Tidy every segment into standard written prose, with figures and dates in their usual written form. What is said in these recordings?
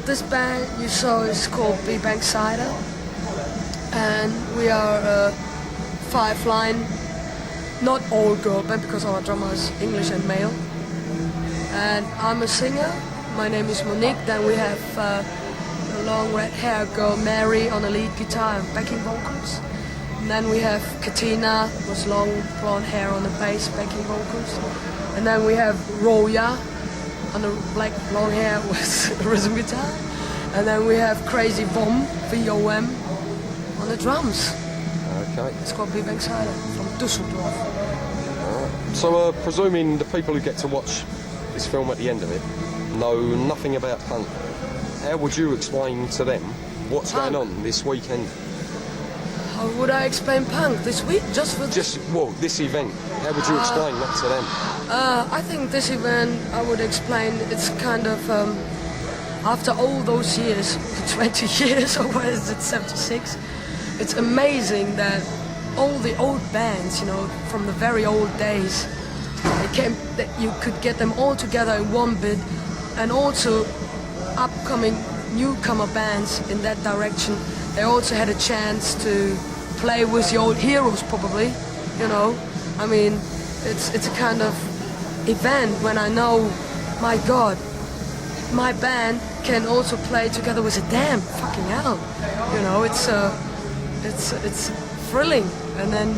this band you saw is called B-Bank Cider, and we are a 5-line, not all girl band because our drummer is English and male. And I'm a singer. My name is Monique. Then we have a long red hair girl Mary on the lead guitar and backing vocals. And then we have Katina with long blonde hair on the bass, backing vocals. And then we have Roya on the black long hair with rhythm guitar. And then we have Crazy Vom, V-O-M, on the drums. Okay. It's called B-Bank Cider from Düsseldorf. So presuming the people who get to watch this film at the end of it know nothing about punk, how would you explain to them what's going on this weekend? How would I explain punk this week? This event. How would you explain that to them? I think this event, I would explain, it's kind of, after all those years, 20 years, or what is it, 76, it's amazing that all the old bands, you know, from the very old days, that you could get them all together in one bit, and also upcoming newcomer bands in that direction. They also had a chance to play with the old heroes, probably, you know. I mean, it's a kind of event when I know, my God, my band can also play together with a damn fucking hell. You know, it's thrilling, and then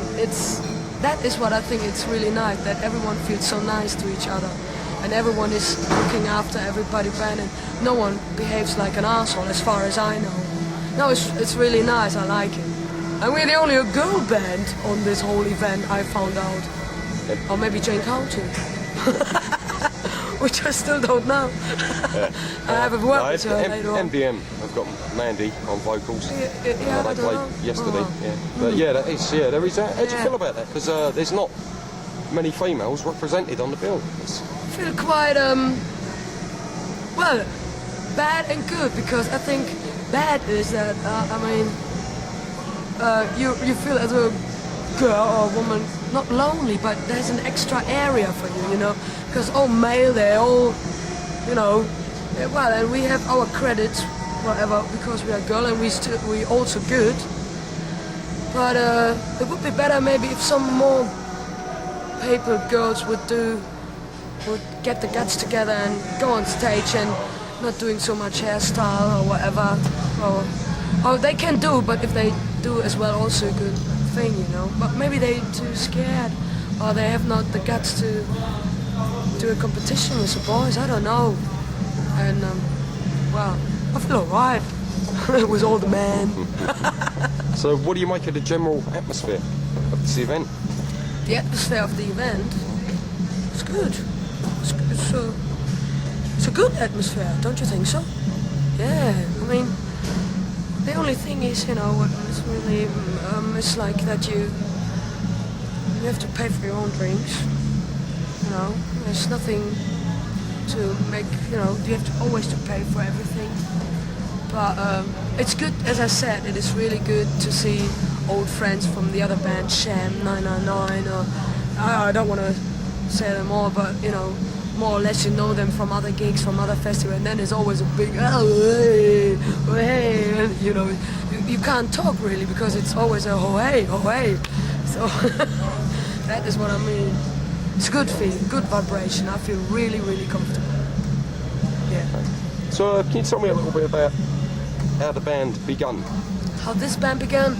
that is what I think it's really nice, that everyone feels so nice to each other, and everyone is looking after everybody band, and no one behaves like an asshole as far as I know. No, it's really nice, I like it. And we're the only girl band on this whole event, I found out. Yep. Or maybe Jane County. Which I still don't know. I haven't worked with her later on. MDM, I've got Mandy on vocals. Yeah, they played yesterday. Oh. Yeah. But yeah, that is, there is that. How do you feel about that? Because there's not many females represented on the bill. I feel quite, well, bad and good, because I think bad is that, you feel as a girl or woman not lonely, but there's an extra area for you, you know, because all male, they're all, you know, well, and we have our credits, whatever, because we are girl and we also good, but it would be better maybe if some more girls would get the guts together and go on stage and not doing so much hairstyle or whatever, or they can do, but if they do as well, also a good thing, you know. But maybe they're too scared, or they have not the guts to do a competition with the boys. I don't know. And well, I feel alright with all the men. So, what do you make of the general atmosphere of this event? The atmosphere of the event, it's good. It's a good atmosphere, don't you think so? Yeah, I mean, the only thing is, you know, what is really, it's like that you have to pay for your own drinks, you know, there's nothing to make, you know, you have to always to pay for everything, but it's good, as I said, it is really good to see old friends from the other band, Sham, 999, or, I don't want to say them all, but, you know, more or less you know them from other gigs, from other festivals, and then there's always a big, hey, and, you know, you can't talk really because it's always a oh hey, so that is what I mean. It's a good feeling, good vibration. I feel really, really comfortable. Yeah. So can you tell me a little bit about how the band began? How this band began?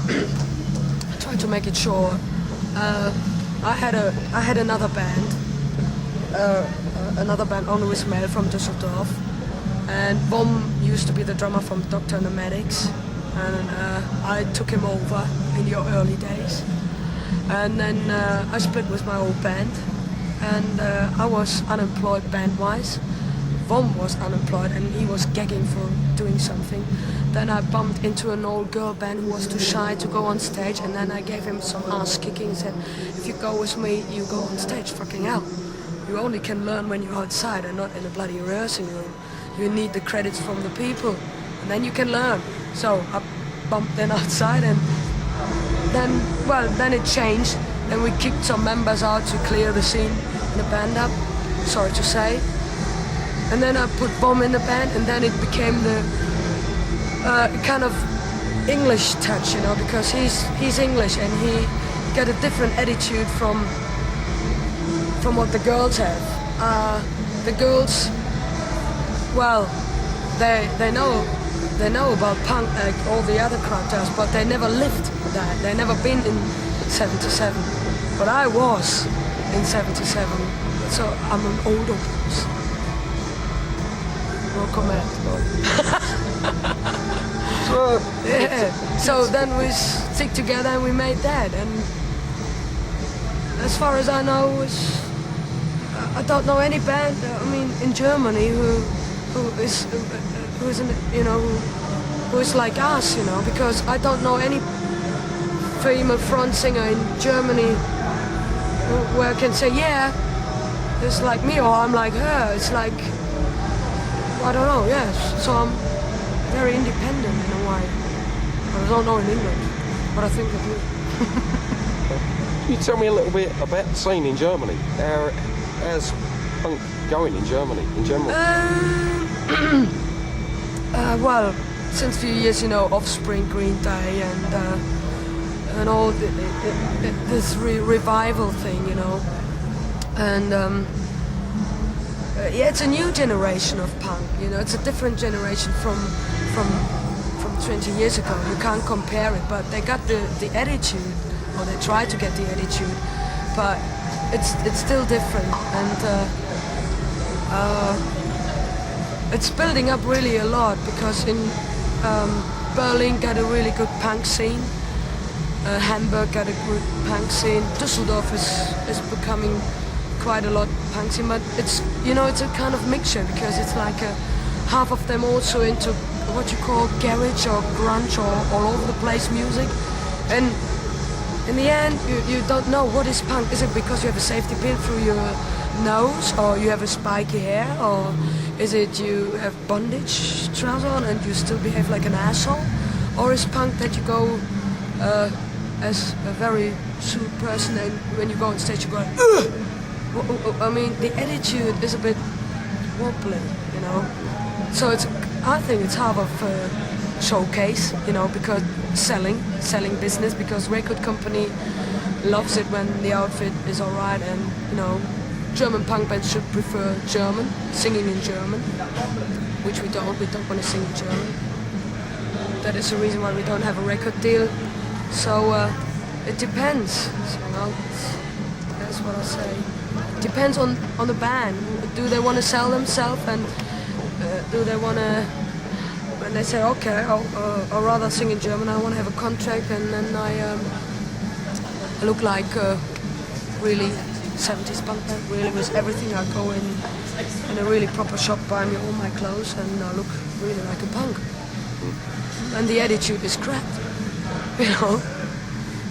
I tried to make it short. I had another band. Another band only with male from Düsseldorf, and Vom used to be the drummer from Dr. Nomadics, and I took him over in your early days, and then I split with my old band, and I was unemployed band-wise. Vom was unemployed and he was gagging for doing something. Then I bumped into an old girl band who was too shy to go on stage, and then I gave him some ass kicking and said, if you go with me, you go on stage, fucking hell. You only can learn when you're outside and not in a bloody rehearsing room. You need the credits from the people, and then you can learn. So I bumped them outside, and then it changed. Then we kicked some members out to clear the scene and the band up, sorry to say. and then I put Bomb in the band, and then it became the kind of English touch, you know, because he's English and he got a different attitude from what the girls have. The girls, well, they know about punk like all the other crowd does, but they never lived that. They never been in 77. But I was in 77, so I'm an older person. No comment. Yeah. So then we stick together and we made that. And as far as I know, I don't know any band. I mean, in Germany who is like us, you know, because I don't know any female front singer in Germany where I can say, yeah, it's like me or I'm like her. It's like, I don't know, yes. So I'm very independent in a way. But I don't know in England, but I think I do. Can you tell me a little bit about the scene in Germany? How's punk going in Germany in general? Well, since a few years, you know, Offspring, Green Day, and all this revival thing, you know, and yeah, it's a new generation of punk. You know, it's a different generation from 20 years ago. You can't compare it, but they got the attitude, or they try to get the attitude, but it's still different, and it's building up really a lot, because in Berlin got a really good punk scene. Hamburg got a good punk scene. Düsseldorf is becoming quite a lot punk scene, but it's, you know, it's a kind of mixture, because it's like half of them also into what you call garage or grunge or all over the place music, and in the end you don't know what is punk. Is it because you have a safety pin through your nose, or you have a spiky hair, or is it you have bondage trousers on and you still behave like an asshole, or is punk that you go as a very suit person, and when you go on stage you go, ugh! I mean, the attitude is a bit wobbly, you know. So I think it's half of a showcase, you know, because selling business, because record company loves it when the outfit is alright, and, you know, German punk bands should prefer German, singing in German, which we don't want to sing in German. That is the reason why we don't have a record deal. So it depends, so, you know, that's what I'll say. It depends on the band. Do they want to sell themselves, and do they want to, when they say, okay, I'll rather sing in German, I want to have a contract, and then I look like really 70s punk band, really with everything. I go in a really proper shop, buy me all my clothes, and I look really like a punk. And the attitude is crap, you know.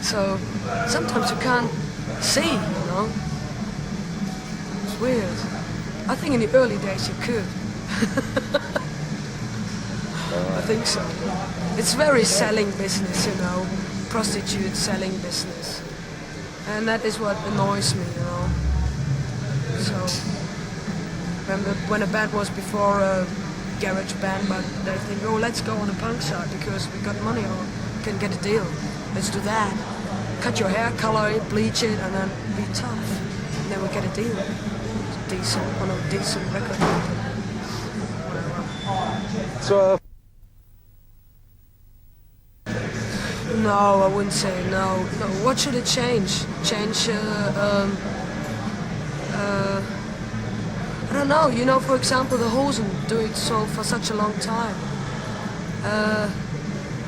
So sometimes you can't see, you know. It's weird. I think in the early days you could. I think so. It's very selling business, you know. Prostitute selling business. And that is what annoys me, you know. So when a band was before a garage band, but they think, oh, let's go on the punk side because we got money or can get a deal. Let's do that. Cut your hair, color it, bleach it, and then be tough. And then we get a deal. Decent, on a decent record. So no, I wouldn't say no. No. What should it change? Change, I don't know. You know, for example, the Hosen do it so for such a long time.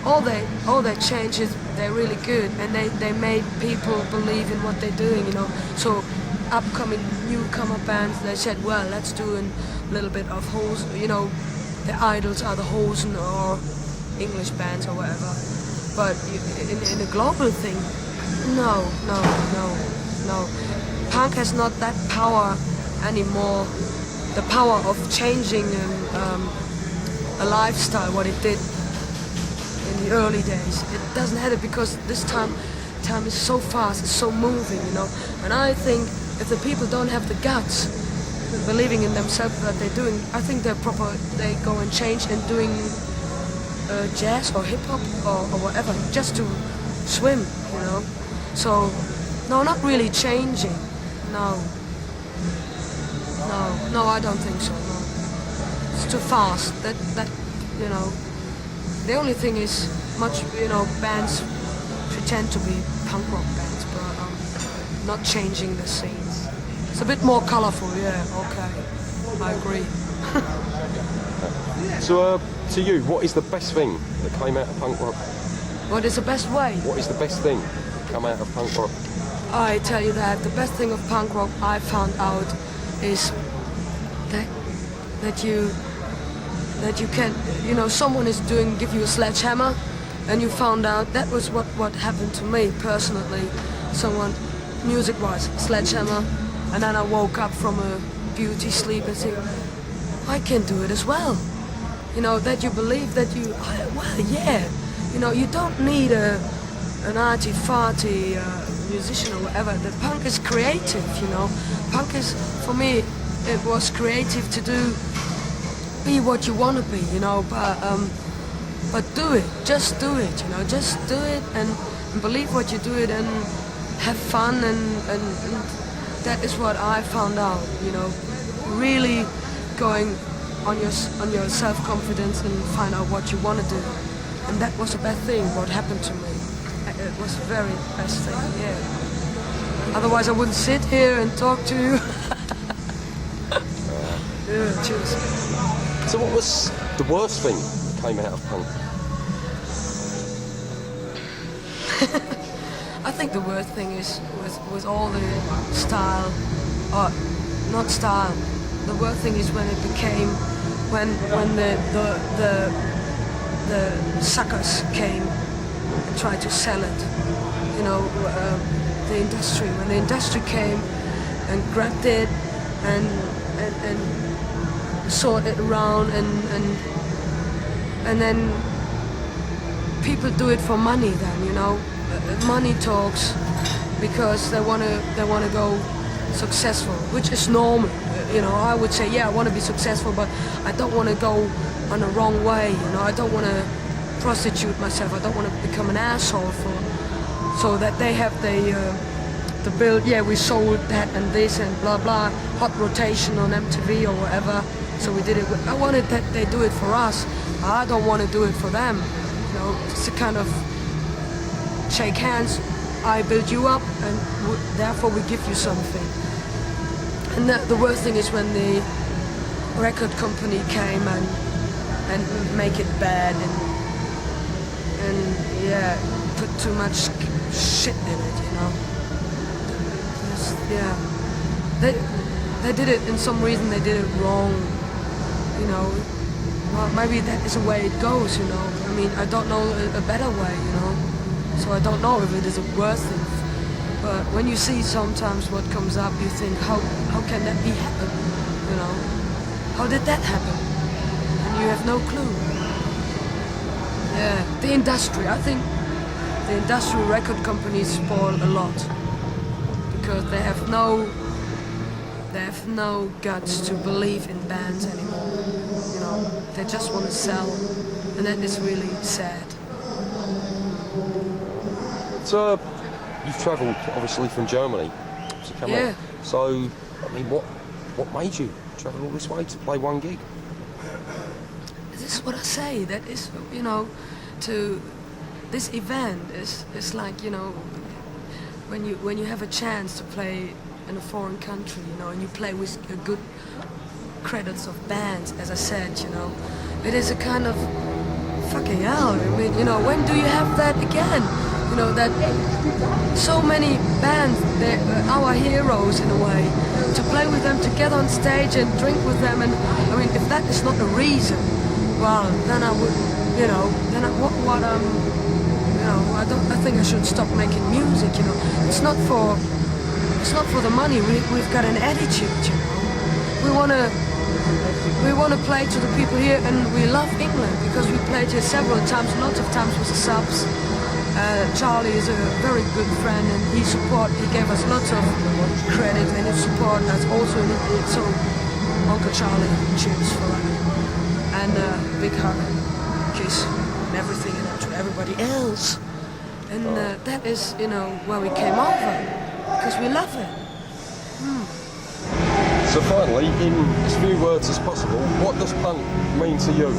All they change is they're really good, and they made people believe in what they're doing. You know, so upcoming newcomer bands, they said, well, let's do a little bit of Hosen. You know, the idols are the Hosen or English bands or whatever. But in a global thing, no. Punk has not that power anymore. The power of changing a lifestyle, what it did in the early days. It doesn't have it because this time is so fast, it's so moving, you know. And I think if the people don't have the guts believing in themselves that they're doing. I think they're proper. They go and change and doing jazz or hip hop or whatever just to swim, you know. So no, not really changing. No, I don't think so. No, it's too fast. That you know. The only thing is, much bands pretend to be punk rock bands, but not changing the scenes. It's a bit more colorful, yeah. Okay, I agree. So, to you, what is the best thing that came out of punk rock? What is the best way? What is the best thing that come out of punk rock? I tell you that the best thing of punk rock I found out is that you can, someone is give you a sledgehammer, and you found out that was what happened to me personally. Someone, music-wise, sledgehammer, and then I woke up from a beauty sleep and said, I can do it as well. That you believe that you don't need an arty-farty musician or whatever. The punk is creative, Punk is, for me, it was creative to be what you want to be, but do it, just do it, just do it and believe what you do it and have fun and that is what I found out, really going on your self-confidence and find out what you want to do, and that was the best thing what happened to me. It was the very best thing, yeah. Otherwise I wouldn't sit here and talk to you. Yeah, cheers. So what was the worst thing that came out of punk? I think the worst thing was all the style, or not style. The worst thing is when it became, when the suckers came and tried to sell it. The industry. When the industry came and grabbed it and sort it around and then people do it for money then, money talks because they want to go successful, which is normal. I would say, yeah, I want to be successful, but I don't want to go on the wrong way, I don't want to prostitute myself, I don't want to become an asshole so that they have the bill, yeah, we sold that and this and blah blah, hot rotation on MTV or whatever. So we did it. I wanted that they do it for us. I don't want to do it for them. It's a kind of shake hands. I build you up, and therefore we give you something. And the worst thing is when the record company came and make it bad and yeah, put too much shit in it. Yeah, they did it. In some reason they did it wrong. Well, maybe that is the way it goes, I mean, I don't know a better way, so I don't know if it is a worse thing. But when you see sometimes what comes up, you think, how can that be happen, How did that happen? And you have no clue. Yeah, the industry, I think the industrial record companies spoil a lot because they have no guts to believe in bands anymore. They just want to sell, and that is really sad. So you've travelled obviously from Germany to come out. So I mean, what made you travel all this way to play one gig? This is what I say. That is, to this event is like, when you have a chance to play in a foreign country, and you play with a good credits of bands, as I said, it is a kind of fucking hell. I mean, when do you have that again? That so many bands, they're our heroes in a way, to play with them, to get on stage and drink with them, and I mean, if that is not a reason, well, then I would, I think I should stop making music. It's not for the money. We've got an attitude. We want to play to the people here, and we love England because we played here several times, lots of times with the subs. Charlie is a very good friend, and he gave us lots of credit and he support us also. So Uncle Charlie tunes for that. And big hug, kiss, and everything, and to everybody else. And that is, where we came over, because we love it. So finally, in as few words as possible, what does punk mean to you?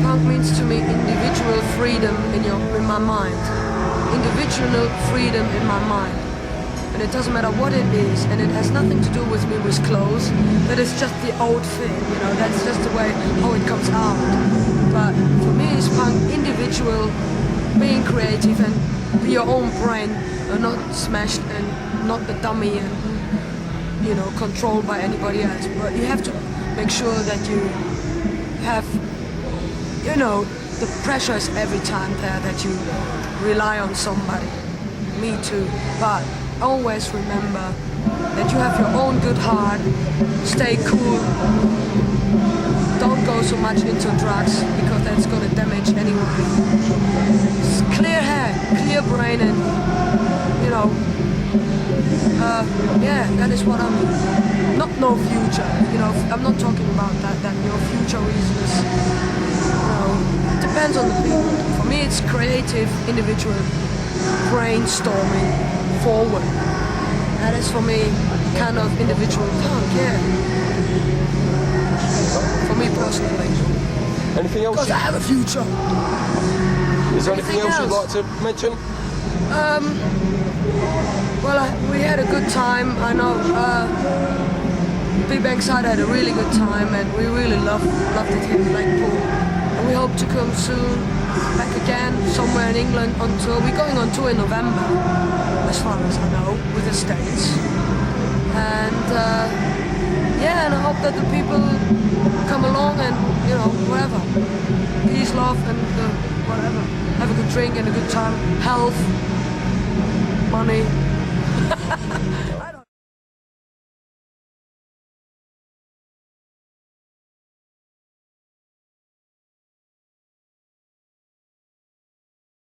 Punk means to me individual freedom in my mind. Individual freedom in my mind. And it doesn't matter what it is, and it has nothing to do with me with clothes. That is just the old thing, that's just the way how it comes out. But for me it's punk individual, being creative and be your own brain, not smashed and not a dummy and controlled by anybody else. But you have to make sure that you have the pressures every time there, that you rely on somebody. Me too. But always remember that you have your own good heart. Stay cool. Don't go so much into drugs, because that's gonna damage anyone. Clear head, clear brain, and that is what I mean. Not no future. I'm not talking about that your future reasons. Depends on the people. For me it's creative, individual, brainstorming forward. That is for me kind of individual punk, yeah. For me personally. Anything else? Because I have a future. Is there anything else you'd like to mention? We had a good time. I know Big Bang Cider had a really good time, and we really loved it here in Blackpool. And we hope to come soon back again somewhere in England until we're going on tour in November, as far as I know, with the States. And and I hope that the people come along and whatever, peace, love, and whatever, have a good drink and a good time, health, money.